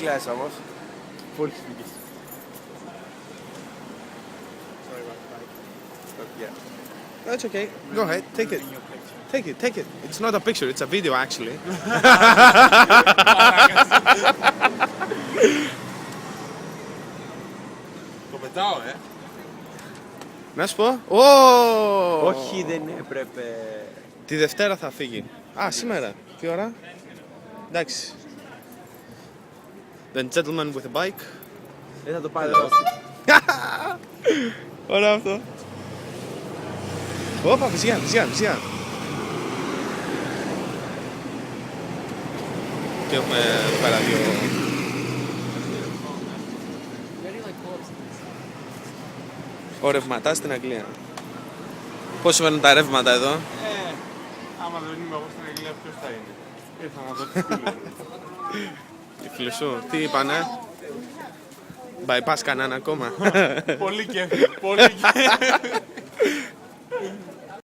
κλαις όμως. Πολύ συμπικής. That's okay. Go ahead. Take it. Take it. Take it. It's not a picture. It's a video actually. Το πετάω, Να σου πω. Όχι, δεν έπρεπε. Τη Δευτέρα θα φύγει. Α, σήμερα. Τι ώρα? Εντάξει. The gentleman with a bike. Δεν θα το πάρει εδώ. Ωραίο αυτό. Όπα, φυσικά. Και έχουμε εδώ πέρα δύο. Ο ρευματάς στην Αγγλία. Πώς συμβαίνουν τα ρεύματα εδώ? Άμα δεν είμαι εγώ στην Αγγλία, ποιος θα είναι? Ήρθα να δω τις φίλες μου. Οι φίλοι σου, τι είπανε? Bypass κανένα ακόμα? Πολύ κέφι, πολύ κέφι.